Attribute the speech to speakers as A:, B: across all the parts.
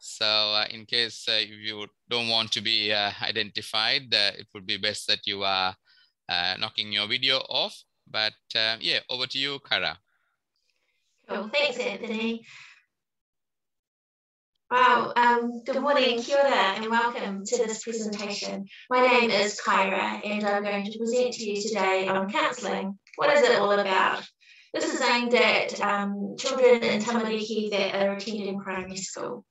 A: So in case if you don't want to be identified, it would be best that you are knocking your video off. But yeah, over to you, Kara.
B: Cool. Thanks, Anthony. Wow, good morning, kia ora, and welcome to this presentation. My name is Kyra, and I'm going to present to you today on counselling. What is it all about? This is aimed at children in tamariki that are attending primary school.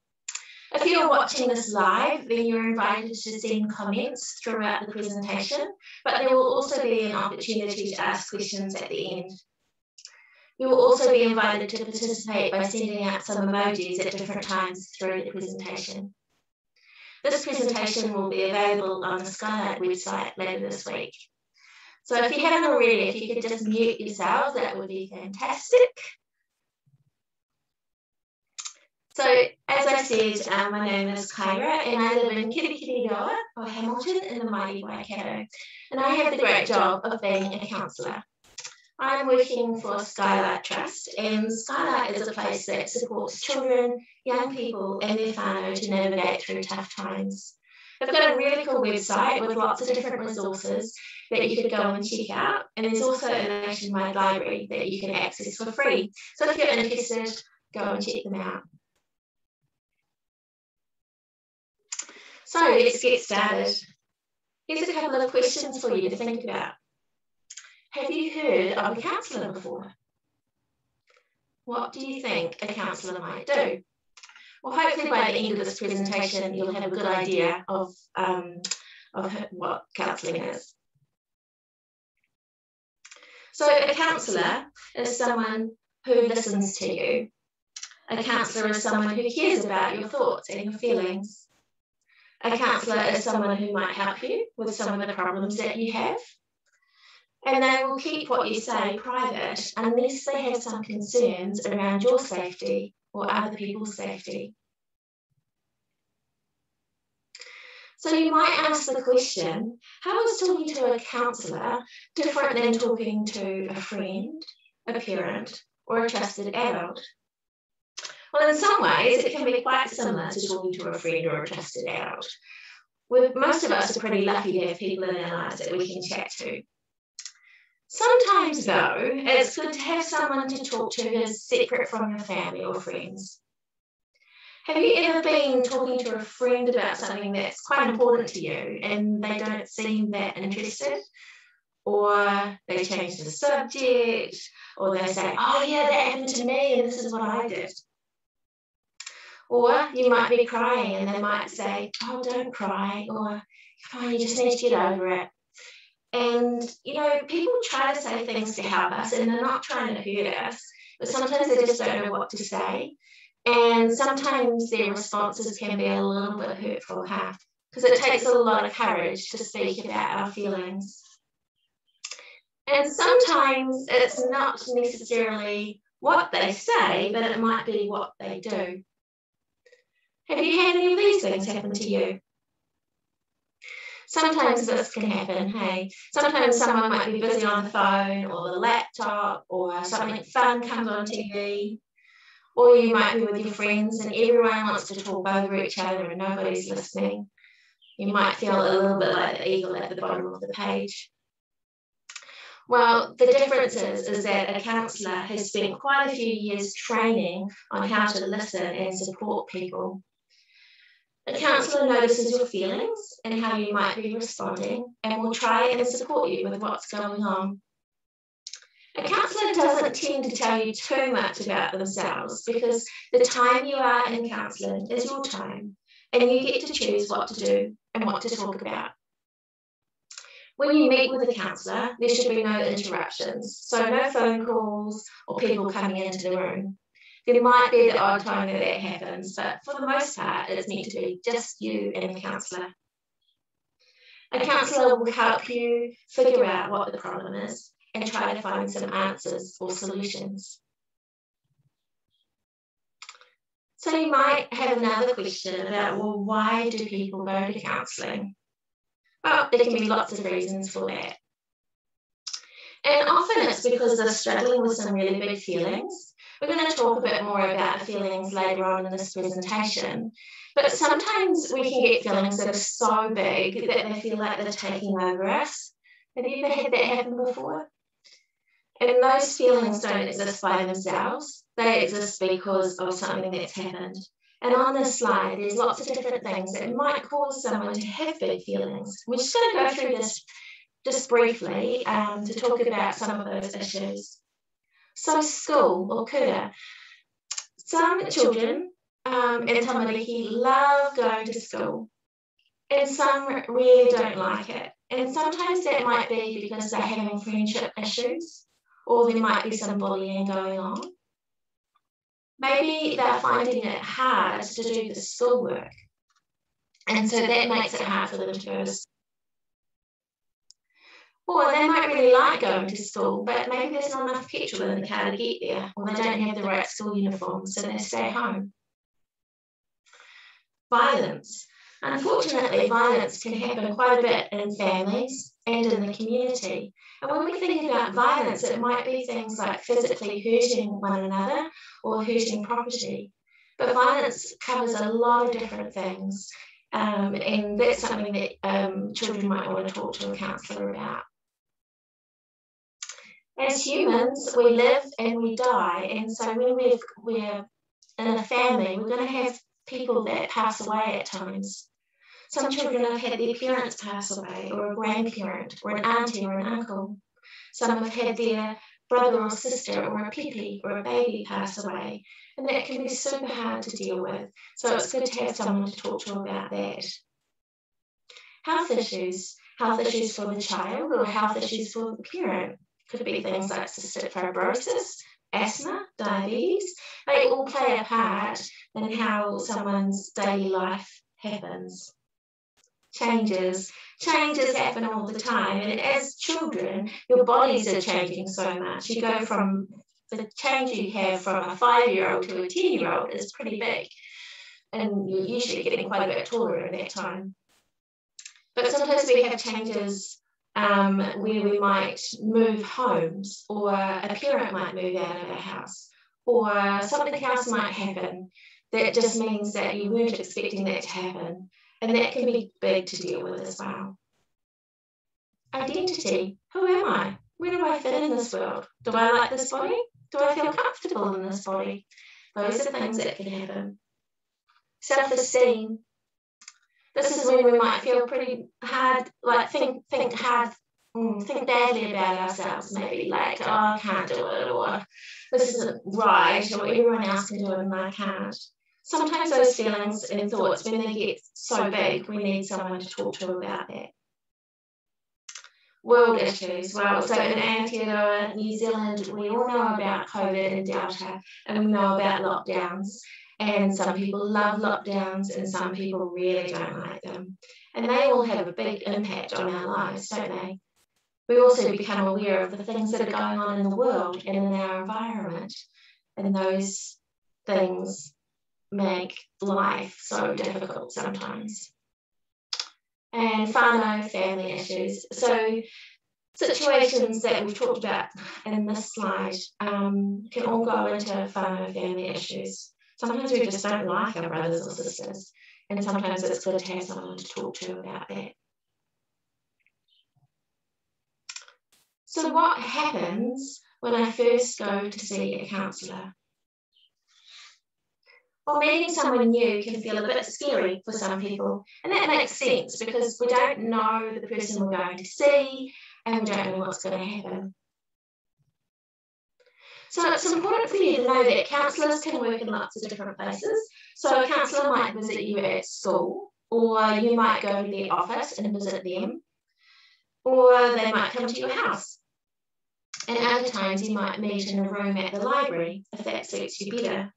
B: If you're watching this live, then you're invited to send comments throughout the presentation, but there will also be an opportunity to ask questions at the end. You will also be invited to participate by sending out some emojis at different times through the presentation. This presentation will be available on the Skylight website later this week. So if you haven't already, if you could just mute yourselves, that would be fantastic. So as I said, my name is Kyra, and I live in Kirikiriroa or Hamilton in the mighty Waikato, and I have the great job of being a counsellor. I'm working for Skylight Trust, and Skylight is a place that supports children, young people and their whanau to navigate through tough times. They've got a really cool website with lots of different resources that you could go and check out, and there's also a nationwide library that you can access for free. So if you're interested, go and check them out. So let's get started. Here's a couple of questions for you to think about. Have you heard of a counsellor before? What do you think a counsellor might do? Well, hopefully by the end of this presentation, you'll have a good idea of what counselling is. So a counsellor is someone who listens to you. A counsellor is someone who cares about your thoughts and your feelings. A counsellor is someone who might help you with some of the problems that you have. And they will keep what you say private unless they have some concerns around your safety or other people's safety. So you might ask the question, how is talking to a counsellor different than talking to a friend, a parent, or a trusted adult? Well, in some ways, it can be quite similar to talking to a friend or a trusted adult. Most of us are pretty lucky to have people in our lives that we can chat to. Sometimes, though, it's good to have someone to talk to who's separate from your family or friends. Have you ever been talking to a friend about something that's quite important to you and they don't seem that interested? Or they change the subject, or they say, oh yeah, that happened to me and this is what I did. Or you might be crying and they might say, oh, don't cry, or oh, you just need to get over it. And, you know, people try to say things to help us and they're not trying to hurt us, but sometimes they just don't know what to say. And sometimes their responses can be a little bit hurtful, because it takes a lot of courage to speak about our feelings. And sometimes it's not necessarily what they say, but it might be what they do. Have you had any of these things happen to you? Sometimes this can happen, hey. Sometimes someone might be busy on the phone or the laptop, or something fun comes on TV. Or you might be with your friends and everyone wants to talk over each other and nobody's listening. You might feel a little bit like the eagle at the bottom of the page. Well, the difference is that a counsellor has spent quite a few years training on how to listen and support people. A counsellor notices your feelings and how you might be responding and will try and support you with what's going on. A counsellor doesn't tend to tell you too much about themselves because the time you are in counselling is your time and you get to choose what to do and what to talk about. When you meet with a counsellor, there should be no interruptions, so no phone calls or people coming into the room. There might be the odd time that happens, but for the most part, it's meant to be just you and the counsellor. A counsellor will help you figure out what the problem is and try to find some answers or solutions. So you might have another question about, well, why do people go to counselling? Well, there can be lots of reasons for that. And often it's because they're struggling with some really big feelings. We're going to talk a bit more about the feelings later on in this presentation, but sometimes we can get feelings that are so big that they feel like they're taking over us. Have you ever had that happen before? And those feelings don't exist by themselves. They exist because of something that's happened. And on this slide, there's lots of different things that might cause someone to have big feelings. We're just going to go through this just briefly to talk about some of those issues. So school, or kura. Some children in tamariki love going to school, and some really don't like it. And sometimes that might be because they're having friendship issues, or there might be some bullying going on. Maybe they're finding it hard to do the schoolwork, and so that makes it hard for them to go to school. Or they might really like going to school, but maybe there's not enough petrol in the car to get there, or they don't have the right school uniform, so they stay home. Violence. Unfortunately, violence can happen quite a bit in families and in the community. And when we think about violence, it might be things like physically hurting one another or hurting property. But violence covers a lot of different things, and that's something that children might want to talk to a counsellor about. As humans, we live and we die, and so when we're in a family, we're going to have people that pass away at times. Some children have had their parents pass away, or a grandparent, or an auntie, or an uncle. Some have had their brother or sister, or a pipi, or a baby pass away, and that can be super hard to deal with. So it's good to have someone to talk to about that. Health issues for the child, or health issues for the parent. Could be things like cystic fibrosis, asthma, diabetes. They all play a part in how someone's daily life happens. Changes happen all the time, and as children, your bodies are changing so much. You go from the change you have from a 5-year-old to a 10-year-old is pretty big, and you're usually getting quite a bit taller at that time. But sometimes we have changes where we might move homes, or a parent might move out of our house, or something else might happen that just means that you weren't expecting that to happen, and that can be big to deal with as well. Identity. Who am I? Where do I fit in this world? Do I like this body? Do I feel comfortable in this body? Those are things that can happen. Self-esteem. This is when we might feel pretty hard, like think badly about ourselves, maybe like, oh, I can't do it, or this isn't right, or everyone else can do it and I can't. Sometimes those feelings and thoughts, when they get so big, we need someone to talk to about that. World issues. Well, so in Aotearoa, New Zealand, we all know about COVID and Delta, and we know about lockdowns. And some people love lockdowns and some people really don't like them. And they all have a big impact on our lives, don't they? We also become aware of the things that are going on in the world and in our environment. And those things make life so difficult sometimes. And whanau, family issues. So situations that we've talked about in this slide can all go into whanau, family issues. Sometimes we just don't like our brothers or sisters, and sometimes it's good to have someone to talk to about that. So what happens when I first go to see a counsellor? Well, meeting someone new can feel a bit scary for some people, and that makes sense because we don't know the person we're going to see, and we don't know what's going to happen. So it's important for you to know that counsellors can work in lots of different places. So a counsellor might visit you at school, or you might go to their office and visit them, or they might come to your house. And other times you might meet in a room at the library, if that suits you better.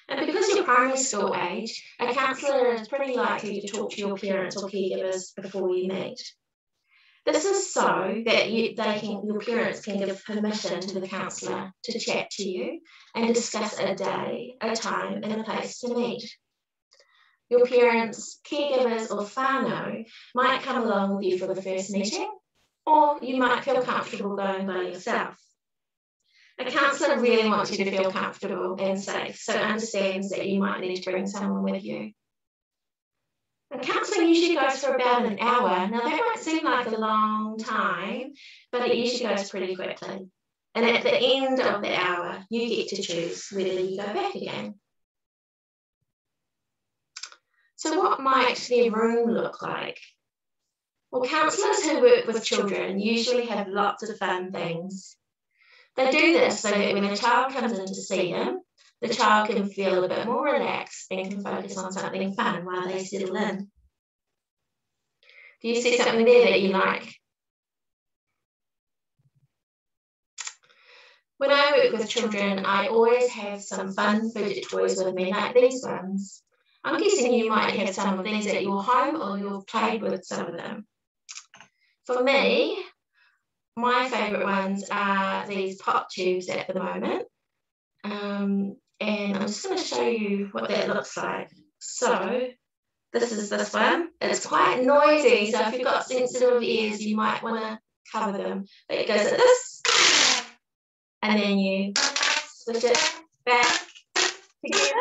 B: And because you're primary school age, a counsellor is pretty likely to talk to your parents or caregivers before you meet. This is so that your parents can give permission to the counsellor to chat to you and discuss a day, a time, and a place to meet. Your parents, caregivers, or whanau might come along with you for the first meeting, or you might feel comfortable going by yourself. A counsellor really wants you to feel comfortable and safe, so understands that you might need to bring someone with you. And counselling usually goes for about an hour. Now, that might seem like a long time, but it usually goes pretty quickly. And at the end of the hour, you get to choose whether you go back again. So what might their room look like? Well, counsellors who work with children usually have lots of fun things. They do this so that when a child comes in to see them, the child can feel a bit more relaxed and can focus on something fun while they settle in. Do you see something there that you like? When I work with children, I always have some fun fidget toys with me, like these ones. I'm guessing you might have some of these at your home or you've played with some of them. For me, my favourite ones are these pop tubes at the moment. And I'm just going to show you what that looks like. So this is this one. It's quite noisy, so if you've got sensitive ears, you might want to cover them. But it goes like this, and then you switch it back together.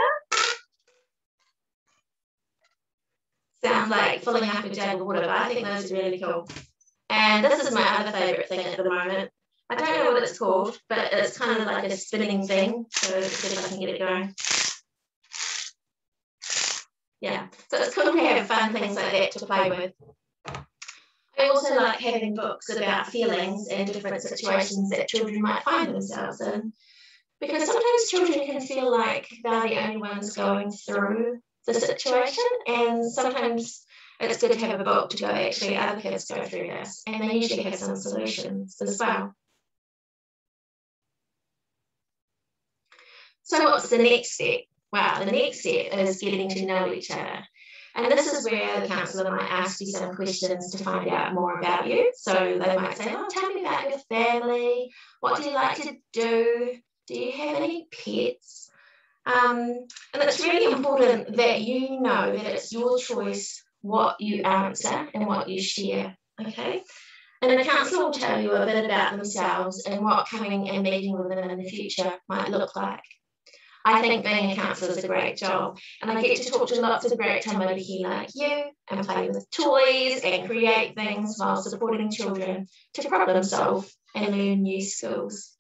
B: Sounds like filling up a jug of water, but I think those are really cool. And this is my other favourite thing at the moment. I don't know what it's called, but it's kind of like a spinning thing. So let's see if I can get it going. Yeah, so it's cool to have fun things like that to play with. I also like having books about feelings and different situations that children might find themselves in. Because sometimes children can feel like they're the only ones going through the situation, and sometimes it's good to have a book to go, actually, other kids go through this, and they usually have some solutions as well. So what's the next step? Well, the next step is getting to know each other. And this is where the counsellor might ask you some questions to find out more about you. So they might say, oh, tell me about your family. What do you like to do? Do you have any pets? And it's really important that you know that it's your choice what you answer and what you share, okay? And the counsellor will tell you a bit about themselves and what coming and meeting with them in the future might look like. I think being a counsellor is a great job, and I get to talk to lots of great tamariki like you and play with toys and create things while supporting children to problem solve and learn new skills.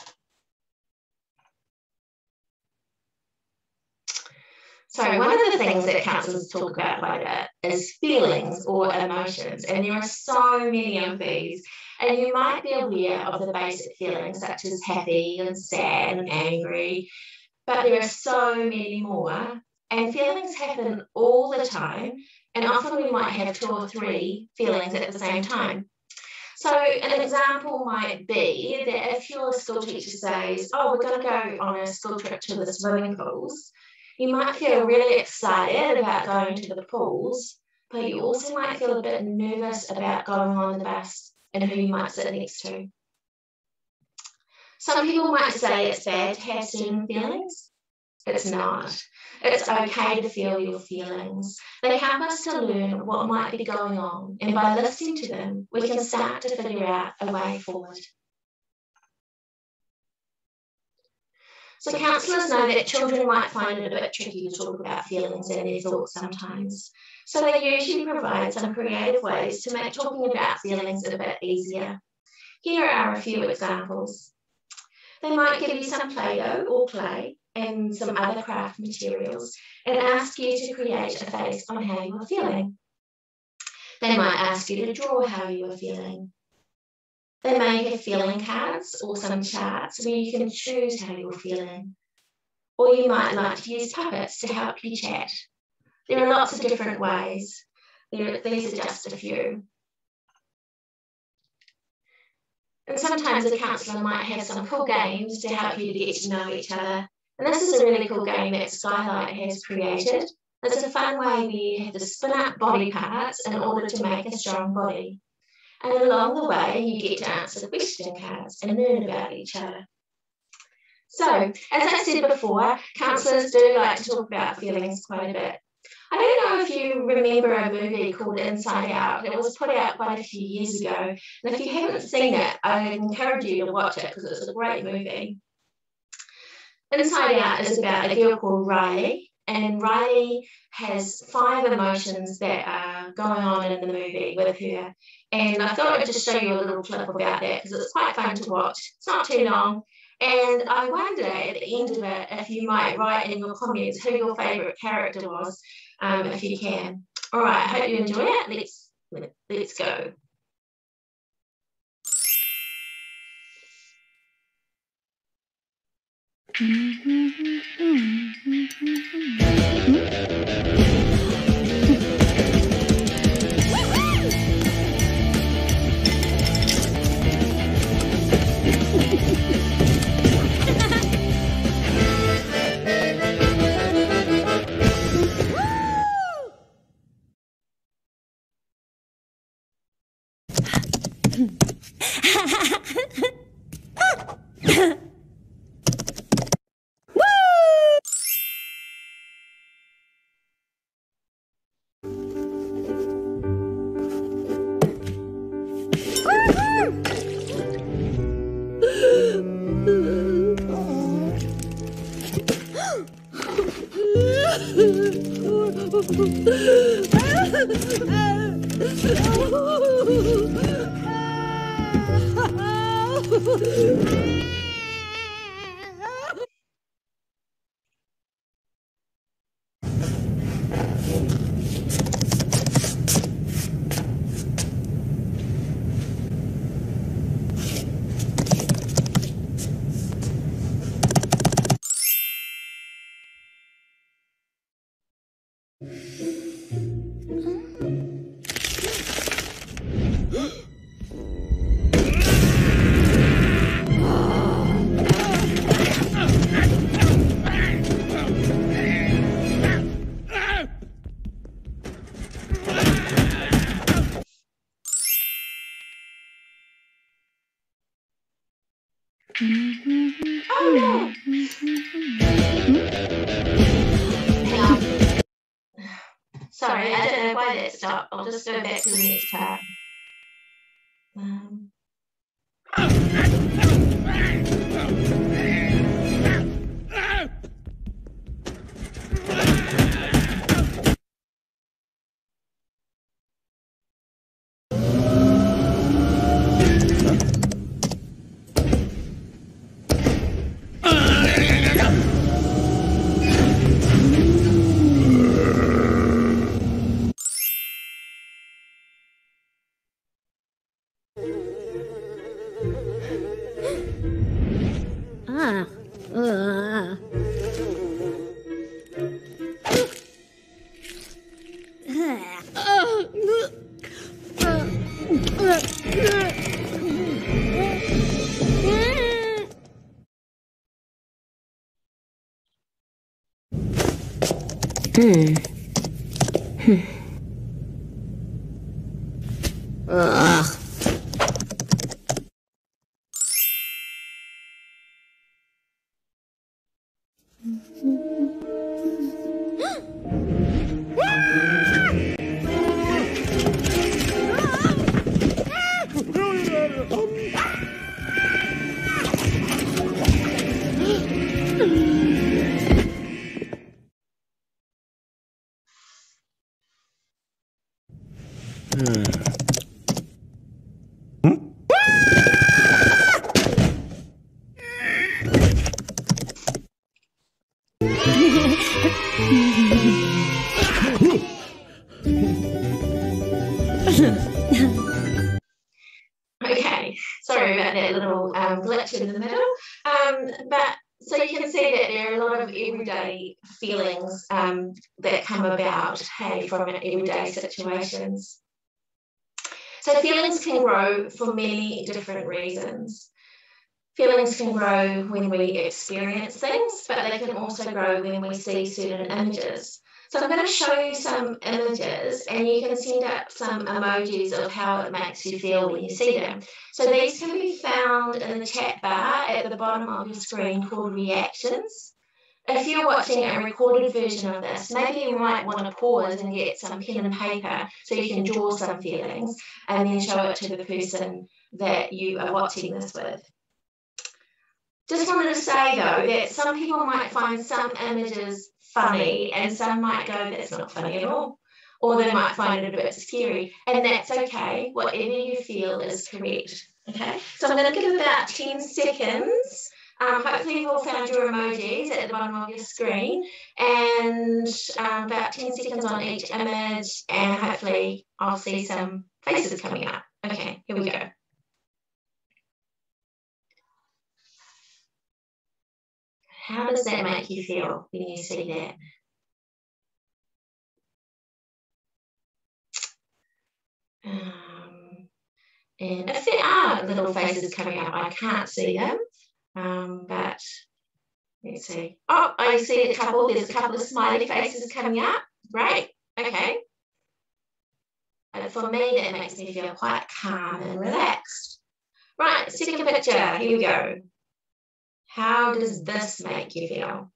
B: So one of the things that counsellors talk about quite a bit is feelings or emotions, and there are so many of these. And you might be aware of the basic feelings such as happy and sad and angry, but there are so many more, and feelings happen all the time, and often we might have 2 or 3 feelings at the same time. So an example might be that if your school teacher says, oh, we're going to go on a school trip to the swimming pools, you might feel really excited about going to the pools, but you also might feel a bit nervous about going on the bus and who you might sit next to. Some people might say it's bad to have certain feelings. It's not. It's okay to feel your feelings. They help us to learn what might be going on, and by listening to them, we can start to figure out a way forward. So counsellors know that children might find it a bit tricky to talk about feelings and their thoughts sometimes. So they usually provide some creative ways to make talking about feelings a bit easier. Here are a few examples. They might give you some Play-Doh or clay and some other craft materials and ask you to create a face on how you are feeling. They might ask you to draw how you are feeling. They may have feeling cards or some charts where you can choose how you're feeling. Or you might like to use puppets to help you chat. There are lots of different ways. These are just a few. And sometimes a counsellor might have some cool games to help you to get to know each other. And this is a really cool game that Skylight has created. It's a fun way where you have to spin up body parts in order to make a strong body. And along the way, you get to answer the question cards and learn about each other. So, as I said before, counsellors do like to talk about feelings quite a bit. I don't know if you remember a movie called Inside Out. It was put out quite a few years ago. And if you haven't seen it, I encourage you to watch it because it's a great movie. Inside Out is about a girl called Riley, and Riley has 5 emotions that are going on in the movie with her. And I thought I'd just show you a little clip about that because it's quite fun to watch. It's not too long. And I wonder at the end of it if you might write in your comments who your favourite character was, if you can. All right, I hope you enjoy it. Let's go. Oh no! Hang on. Sorry, I don't know why that stopped. I'll just go back to the next part. Okay, sorry about that little glitch in the middle. But so you can see that there are a lot of everyday feelings that come about, hey, from everyday situations. So feelings can grow for many different reasons. Feelings can grow when we experience things, but they can also grow when we see certain images. So I'm going to show you some images and you can send up some emojis of how it makes you feel when you see them. So these can be found in the chat bar at the bottom of your screen called reactions. If you're watching a recorded version of this, maybe you might want to pause and get some pen and paper so you can draw some feelings and then show it to the person that you are watching this with. Just wanted to say, though, that some people might find some images funny and some might go, that's not funny at all. Or they might find it a bit scary. And that's okay. Whatever you feel is correct. Okay? So I'm going to give about 10 seconds. Hopefully you've all found your emojis at the bottom of your screen. And about 10 seconds on each image. And hopefully I'll see some faces coming up. Okay, here we go. How does that make you feel when you see that? And if there are little faces coming up, I can't see them, but let's see. Oh, I see a couple. There's a couple of smiley faces coming up. Great. Okay. And for me, that makes me feel quite calm and relaxed. Right, second picture. Here we go. How does this make you feel?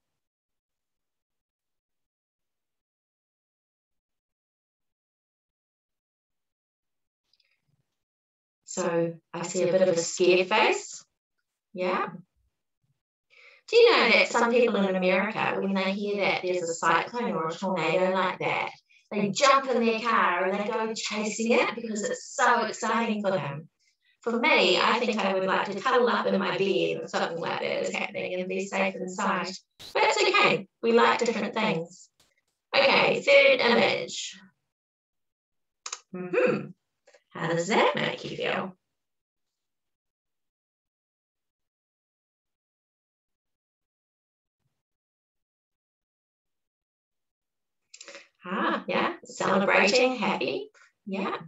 B: So I see a bit of a scared face. Yeah. Do you know that some people in America, when they hear that there's a cyclone or a tornado like that, they jump in their car and they go chasing it because it's so exciting for them? For me, I think I would like to cuddle up in my bed or something like that is happening and be safe inside. But it's okay. We like different things. Okay, third image. How does that make you feel? Yeah, celebrating, happy, yeah.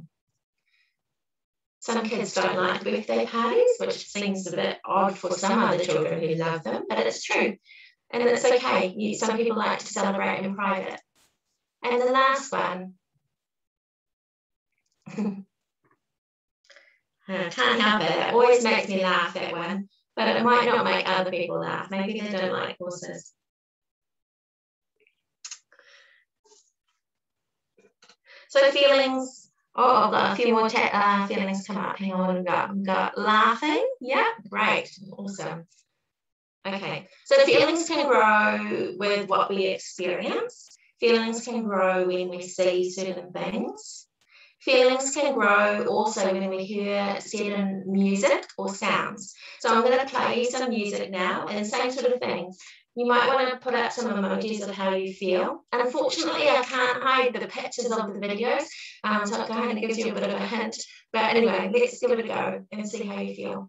B: Some kids don't like birthday parties, which seems a bit odd for some other children who love them, but it's true. And it's okay. Some people like to celebrate in private. And the last one. I can't help it. It always makes me laugh, that one. But it might not make other people laugh. Maybe they don't like horses. So feelings. Oh, I've got a few more feelings come up. Hang on, we've got laughing. Yeah, great. Awesome. Okay, so feelings can grow with what we experience. Feelings can grow when we see certain things. Feelings can grow also when we hear certain music or sounds. So I'm going to play you some music now and same sort of thing. You might want to put up some emojis of how you feel. Unfortunately, I can't hide the pictures of the videos, so it kind of gives you a bit of a hint. But anyway, let's give it a go and see how you feel.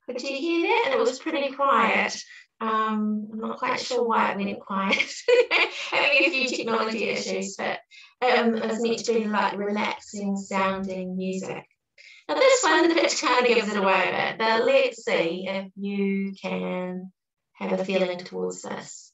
B: Did you hear that? And it was pretty quiet. I'm not quite sure why it went quiet. Having a few technology issues, but it's meant to be like relaxing sounding music. Now this one, the pitch kind of gives it away a bit, but let's see if you can have a feeling towards this.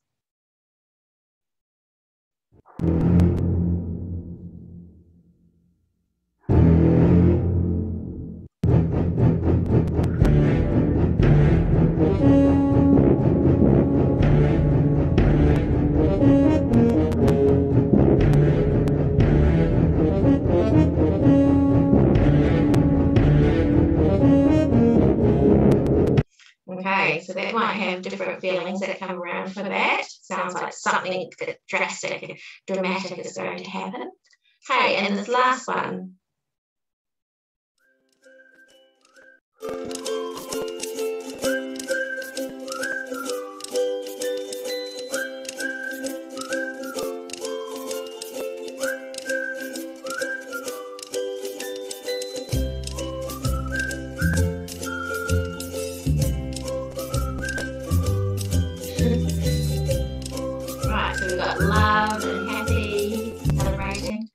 B: Okay, so that might have different feelings that come around for that. Sounds like something drastic, dramatic is going to happen. Okay, and this last one. Right, so we've got love and happy, celebrating.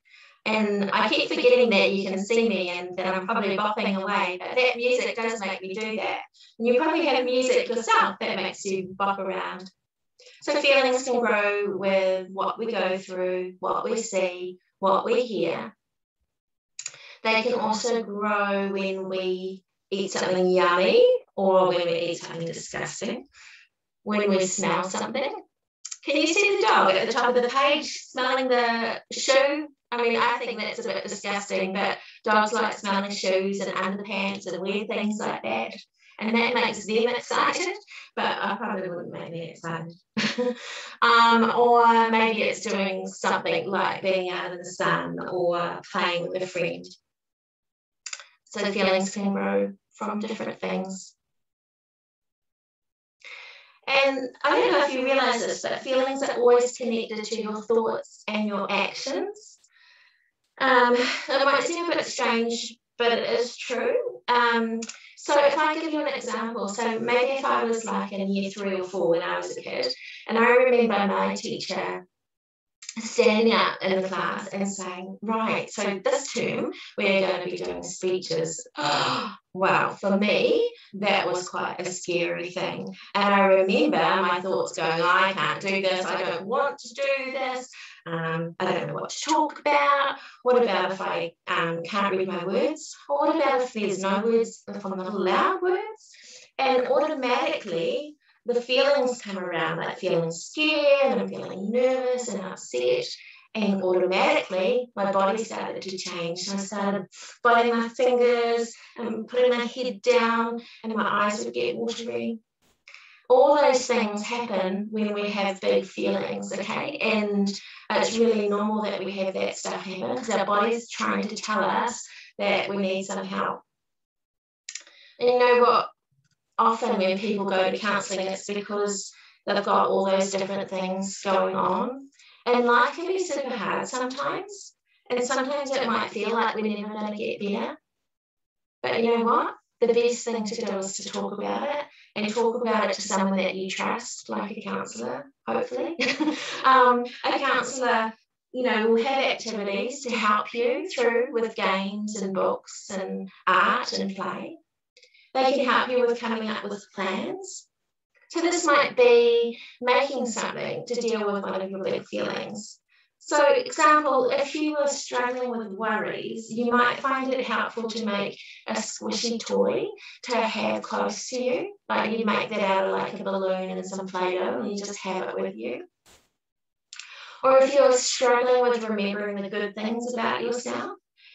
B: And I I keep forgetting that you can see me and that I'm probably bopping away, but that music does make me do that. And you probably have music yourself that makes you bop around. So feelings can grow with what we go through, what we see, what we hear. They can also grow when we eat something yummy or when we eat something disgusting, when we smell something. Can you see the dog at the top of the page smelling the shoe? I mean, I think that's a bit disgusting, but dogs like smelling shoes and underpants and weird things like that. And that makes them excited, but I probably wouldn't make me excited. Or maybe it's doing something like being out in the sun or playing with a friend. So feelings can grow from different things. And I don't know if you realise this, but feelings are always connected to your thoughts and your actions. It might seem a bit strange, but it is true. So if I give you an example, so maybe if I was like in year 3 or 4 when I was a kid, and I remember my teacher standing up in the class and saying, right, so this term we're going to be doing speeches. Wow, for me, that was quite a scary thing. And I remember my thoughts going, I can't do this, I don't want to do this, I don't know what to talk about. What about if I can't read my words? Or what about if there's no words, if I'm not allowed words? And automatically, the feelings come around, like feeling scared and feeling nervous and upset. And automatically, my body started to change. So I started biting my fingers and putting my head down, and my eyes would get watery. All those things happen when we have big feelings, okay? And it's really normal that we have that stuff happen because our body's trying to tell us that we need some help. And you know what? Often when people go to counselling, it's because they've got all those different things going on. And life can be super hard sometimes. And sometimes it might feel like we're never going to get better. But you know what? The best thing to do is to talk about it and talk about it to someone that you trust, like a counsellor, hopefully. A counsellor, you know, will have activities to help you through with games and books and art and play. They can help you with coming up with plans. So this might be making something to deal with one of your big feelings. So, example, if you were struggling with worries, you might find it helpful to make a squishy toy to have close to you. Like you make that out of like a balloon and some Play-Doh and you just have it with you. Or if you're struggling with remembering the good things about yourself,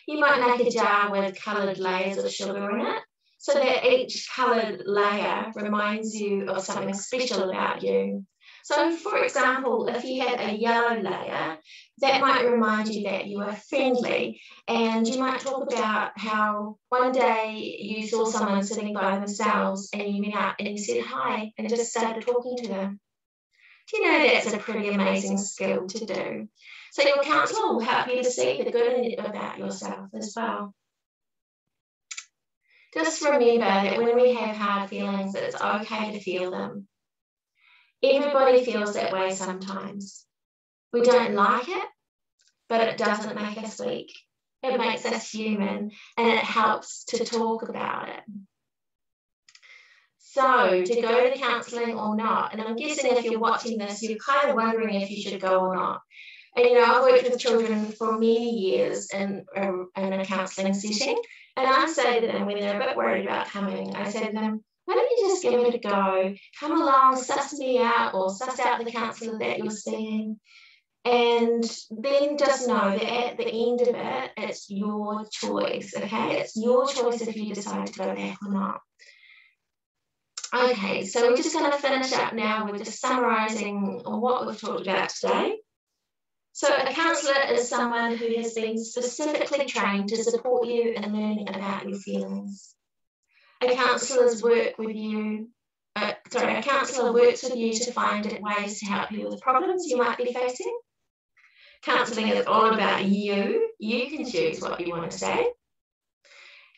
B: you might make a jar with coloured layers of sugar in it, so that each coloured layer reminds you of something special about you. So, for example, if you had a yellow layer, that might remind you that you are friendly, and you might talk about how one day you saw someone sitting by themselves and you went up and you said hi and just started talking to them. Do you know that's a pretty amazing skill to do? So your counsellor will help you to see the good in it about yourself as well. Just remember that when we have hard feelings, it's okay to feel them. Everybody feels that way sometimes. We don't like it, but it doesn't make us weak. It makes us human, and it helps to talk about it. So, to go to counselling or not, and I'm guessing if you're watching this, you're kind of wondering if you should go or not. And, you know, I've worked with children for many years in a counselling setting, and I say to them when they're a bit worried about coming, I say to them, why don't you just give it a go? Come along, suss me out or suss out the counsellor that you're seeing. And then just know that at the end of it, it's your choice, okay? It's your choice if you decide to go back or not. Okay, so we're just going to finish up now with just summarising what we've talked about today. So a counsellor is someone who has been specifically trained to support you in learning about your feelings. A counsellor works with you to find ways to help you with problems you might be facing. Counselling is all about you. You can choose what you want to say.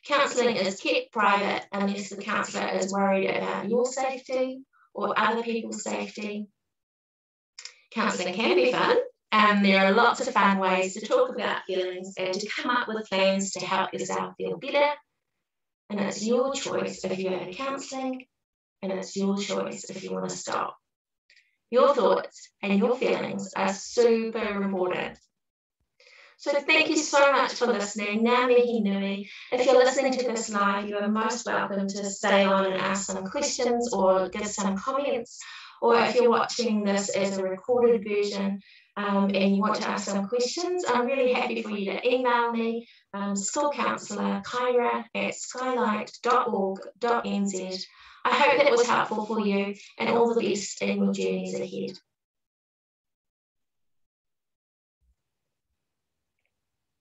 B: Counselling is kept private unless the counsellor is worried about your safety or other people's safety. Counselling can be fun There are lots of fun ways to talk about feelings and to come up with plans to help yourself feel better. And it's your choice if you go to counselling, and it's your choice if you want to stop. Your thoughts and your feelings are super important. So thank you so much for listening. Ngā mihi nui. If you're listening to this live, you are most welcome to stay on and ask some questions or give some comments. Or if you're watching this as a recorded version and you want to ask some questions, I'm really happy for you to email me, school counsellor kyra@skylight.org.nz. I hope that was helpful for you, and all the best in your journeys ahead.